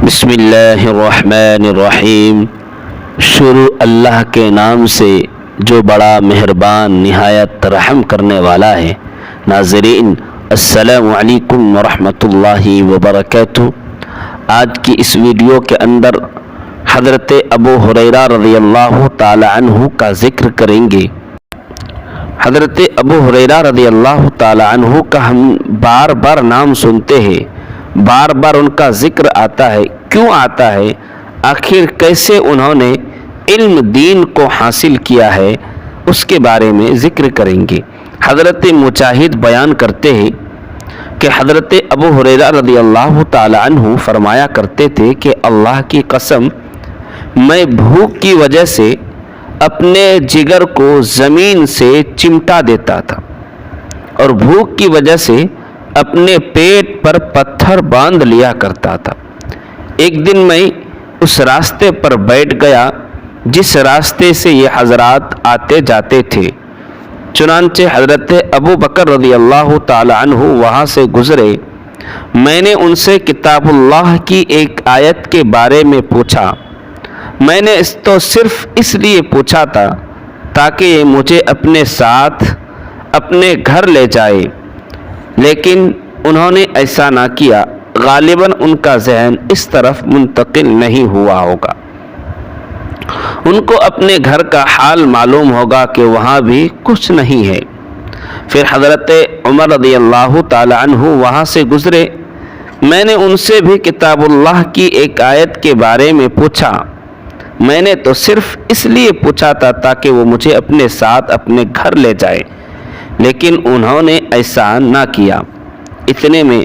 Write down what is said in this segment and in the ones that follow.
بسم اللہ الرحمن الرحیم۔ شروع اللہ کے نام سے جو بڑا مہربان نہایت رحم کرنے والا ہے۔ ناظرین السلام علیکم ورحمۃ اللہ وبرکاتہ۔ آج کی اس ویڈیو کے اندر حضرت ابو ہریرہ رضی اللہ تعالی عنہ کا ذکر کریں گے۔ حضرت ابو ہریرہ رضی اللہ تعالی عنہ کا ہم بار بار نام سنتے ہیں، بار بار ان کا ذکر آتا ہے۔ کیوں آتا ہے؟ آخر کیسے انہوں نے علم دین کو حاصل کیا ہے، اس کے بارے میں ذکر کریں گے۔ حضرت مجاہد بیان کرتے ہیں کہ حضرت ابو ہریرہ رضی اللہ تعالی عنہ فرمایا کرتے تھے کہ اللہ کی قسم، میں بھوک کی وجہ سے اپنے جگر کو زمین سے چمٹا دیتا تھا اور بھوک کی وجہ سے اپنے پیٹ پر پتھر باندھ لیا کرتا تھا۔ ایک دن میں اس راستے پر بیٹھ گیا جس راستے سے یہ حضرات آتے جاتے تھے، چنانچہ حضرت ابو بکر رضی اللہ تعالی عنہ وہاں سے گزرے۔ میں نے ان سے کتاب اللہ کی ایک آیت کے بارے میں پوچھا۔ میں نے تو صرف اس لیے پوچھا تھا تاکہ یہ مجھے اپنے ساتھ اپنے گھر لے جائے، لیکن انہوں نے ایسا نہ کیا۔ غالباً ان کا ذہن اس طرف منتقل نہیں ہوا ہوگا، ان کو اپنے گھر کا حال معلوم ہوگا کہ وہاں بھی کچھ نہیں ہے۔ پھر حضرت عمر رضی اللہ تعالی عنہ وہاں سے گزرے۔ میں نے ان سے بھی کتاب اللہ کی ایک آیت کے بارے میں پوچھا۔ میں نے تو صرف اس لیے پوچھا تھا تاکہ وہ مجھے اپنے ساتھ اپنے گھر لے جائے، لیکن انہوں نے ایسا نہ کیا۔ اتنے میں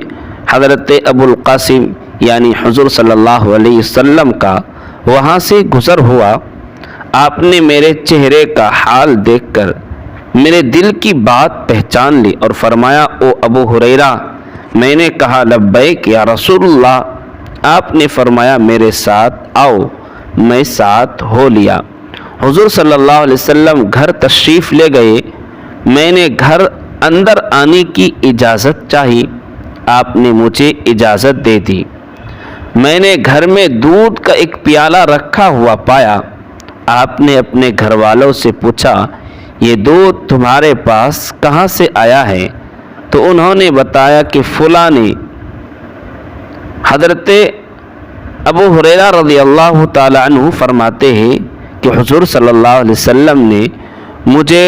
حضرت ابو القاسم یعنی حضور صلی اللہ علیہ وسلم کا وہاں سے گزر ہوا۔ آپ نے میرے چہرے کا حال دیکھ کر میرے دل کی بات پہچان لی اور فرمایا، او ابو ہریرہ۔ میں نے کہا، لبیک یا رسول اللہ۔ آپ نے فرمایا، میرے ساتھ آؤ۔ میں ساتھ ہو لیا۔ حضور صلی اللہ علیہ وسلم گھر تشریف لے گئے۔ میں نے گھر اندر آنے کی اجازت چاہی، آپ نے مجھے اجازت دے دی۔ میں نے گھر میں دودھ کا ایک پیالہ رکھا ہوا پایا۔ آپ نے اپنے گھر والوں سے پوچھا، یہ دودھ تمہارے پاس کہاں سے آیا ہے؟ تو انہوں نے بتایا کہ فلاں نے۔ حضرت ابو ہریرہ رضی اللہ تعالی عنہ فرماتے ہیں کہ حضور صلی اللہ علیہ وسلم نے مجھے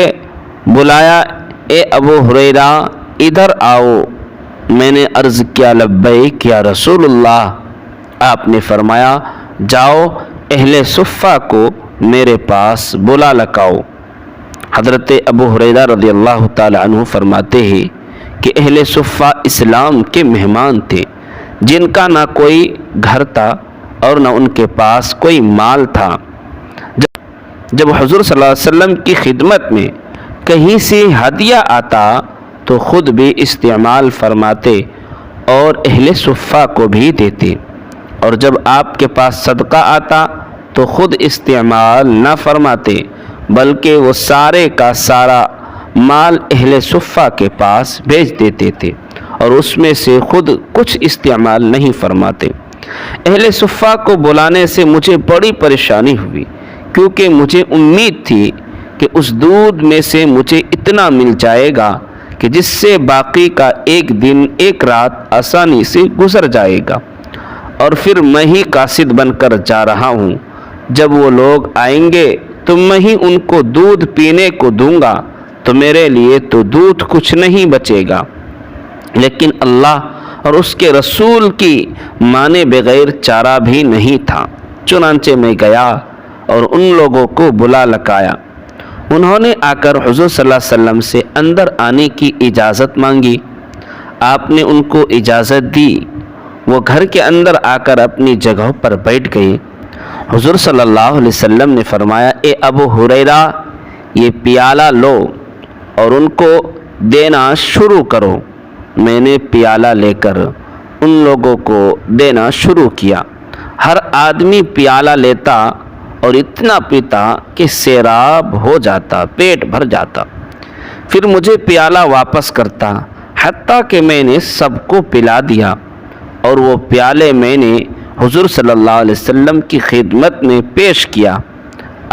بلایا، اے ابو ہریرہ ادھر آؤ۔ میں نے عرض کیا، لبیک یا رسول اللہ۔ آپ نے فرمایا، جاؤ اہل صفہ کو میرے پاس بلا لکاؤ۔ حضرت ابو ہریرہ رضی اللہ تعالی عنہ فرماتے ہیں کہ اہل صفہ اسلام کے مہمان تھے، جن کا نہ کوئی گھر تھا اور نہ ان کے پاس کوئی مال تھا۔ جب حضور صلی اللہ علیہ وسلم کی خدمت میں کہیں سے ہدیہ آتا تو خود بھی استعمال فرماتے اور اہل صفہ کو بھی دیتے، اور جب آپ کے پاس صدقہ آتا تو خود استعمال نہ فرماتے بلکہ وہ سارے کا سارا مال اہل صفہ کے پاس بھیج دیتے تھے اور اس میں سے خود کچھ استعمال نہیں فرماتے۔ اہل صفہ کو بلانے سے مجھے بڑی پریشانی ہوئی، کیونکہ مجھے امید تھی کہ اس دودھ میں سے مجھے اتنا مل جائے گا کہ جس سے باقی کا ایک دن ایک رات آسانی سے گزر جائے گا، اور پھر میں ہی قاصد بن کر جا رہا ہوں۔ جب وہ لوگ آئیں گے تو میں ہی ان کو دودھ پینے کو دوں گا، تو میرے لیے تو دودھ کچھ نہیں بچے گا، لیکن اللہ اور اس کے رسول کی مانے بغیر چارہ بھی نہیں تھا۔ چنانچہ میں گیا اور ان لوگوں کو بلا لکایا۔ انہوں نے آ کر حضور صلی اللہ علیہ وسلم سے اندر آنے کی اجازت مانگی۔ آپ نے ان کو اجازت دی۔ وہ گھر کے اندر آ کر اپنی جگہوں پر بیٹھ گئے۔ حضور صلی اللہ علیہ وسلم نے فرمایا، اے ابو ہریرہ یہ پیالہ لو اور ان کو دینا شروع کرو۔ میں نے پیالہ لے کر ان لوگوں کو دینا شروع کیا۔ ہر آدمی پیالہ لیتا اور اتنا پیتا کہ سیراب ہو جاتا، پیٹ بھر جاتا۔ پھر مجھے پیالہ واپس کرتا، حتیٰ کہ میں نے سب کو پلا دیا، اور وہ پیالے میں نے حضور صلی اللہ علیہ وسلم کی خدمت میں پیش کیا۔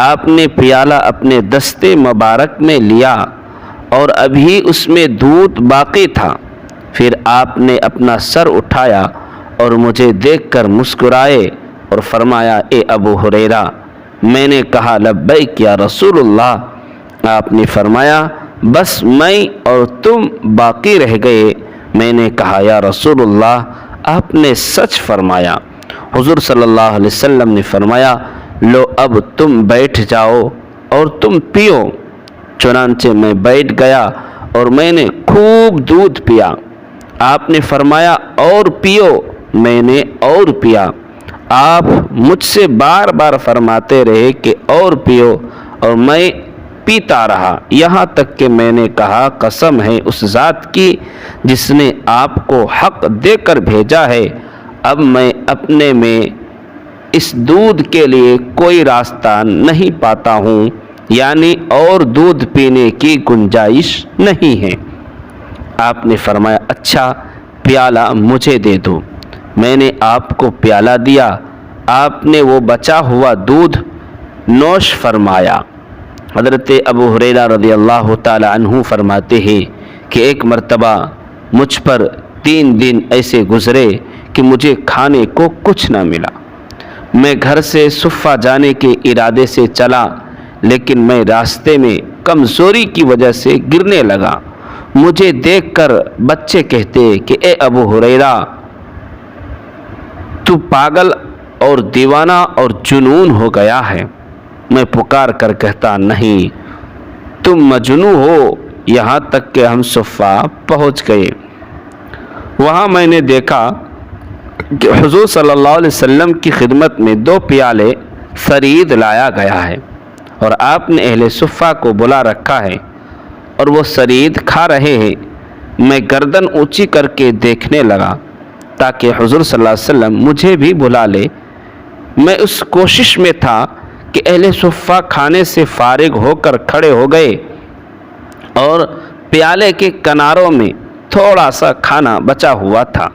آپ نے پیالہ اپنے دستے مبارک میں لیا اور ابھی اس میں دودھ باقی تھا۔ پھر آپ نے اپنا سر اٹھایا اور مجھے دیکھ کر مسکرائے اور فرمایا، اے ابو ہریرہ۔ میں نے کہا، لبیک یا رسول اللہ۔ آپ نے فرمایا، بس میں اور تم باقی رہ گئے۔ میں نے کہا، یا رسول اللہ، آپ نے سچ فرمایا۔ حضور صلی اللہ علیہ وسلم نے فرمایا، لو اب تم بیٹھ جاؤ اور تم پیو۔ چنانچہ میں بیٹھ گیا اور میں نے خوب دودھ پیا۔ آپ نے فرمایا، اور پیو۔ میں نے اور پیا۔ آپ مجھ سے بار بار فرماتے رہے کہ اور پیو، اور میں پیتا رہا، یہاں تک کہ میں نے کہا، قسم ہے اس ذات کی جس نے آپ کو حق دے کر بھیجا ہے، اب میں اپنے میں اس دودھ کے لیے کوئی راستہ نہیں پاتا ہوں، یعنی اور دودھ پینے کی گنجائش نہیں ہے۔ آپ نے فرمایا، اچھا پیالہ مجھے دے دو۔ میں نے آپ کو پیالہ دیا۔ آپ نے وہ بچا ہوا دودھ نوش فرمایا۔ حضرت ابو ہریرہ رضی اللہ تعالی عنہ فرماتے ہیں کہ ایک مرتبہ مجھ پر 3 دن ایسے گزرے کہ مجھے کھانے کو کچھ نہ ملا۔ میں گھر سے صفہ جانے کے ارادے سے چلا، لیکن میں راستے میں کمزوری کی وجہ سے گرنے لگا۔ مجھے دیکھ کر بچے کہتے کہ اے ابو ہریرہ، تو پاگل اور دیوانہ اور جنون ہو گیا ہے۔ میں پکار کر کہتا، نہیں، تم مجنون ہو۔ یہاں تک کہ ہم صفہ پہنچ گئے۔ وہاں میں نے دیکھا کہ حضور صلی اللہ علیہ وسلم کی خدمت میں 2 پیالے ثرید لایا گیا ہے اور آپ نے اہل صفہ کو بلا رکھا ہے اور وہ ثرید کھا رہے ہیں۔ میں گردن اونچی کر کے دیکھنے لگا تاکہ حضور صلی اللہ علیہ وسلم مجھے بھی بلا لے۔ میں اس کوشش میں تھا کہ اہل صفہ کھانے سے فارغ ہو کر کھڑے ہو گئے اور پیالے کے کناروں میں تھوڑا سا کھانا بچا ہوا تھا۔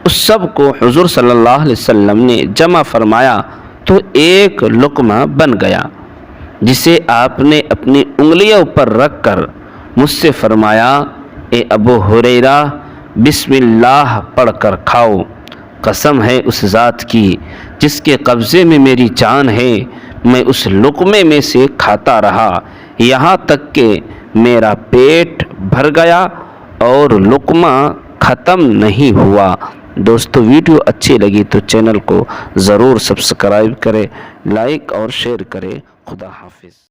اس سب کو حضور صلی اللہ علیہ وسلم نے جمع فرمایا تو ایک لقمہ بن گیا، جسے آپ نے اپنی انگلیوں پر رکھ کر مجھ سے فرمایا، اے ابو ہریرہ، بسم اللہ پڑھ کر کھاؤ۔ قسم ہے اس ذات کی جس کے قبضے میں میری جان ہے، میں اس لقمے میں سے کھاتا رہا یہاں تک کہ میرا پیٹ بھر گیا اور لقمہ ختم نہیں ہوا۔ دوستو، ویڈیو اچھی لگی تو چینل کو ضرور سبسکرائب کریں، لائک اور شیئر کریں۔ خدا حافظ۔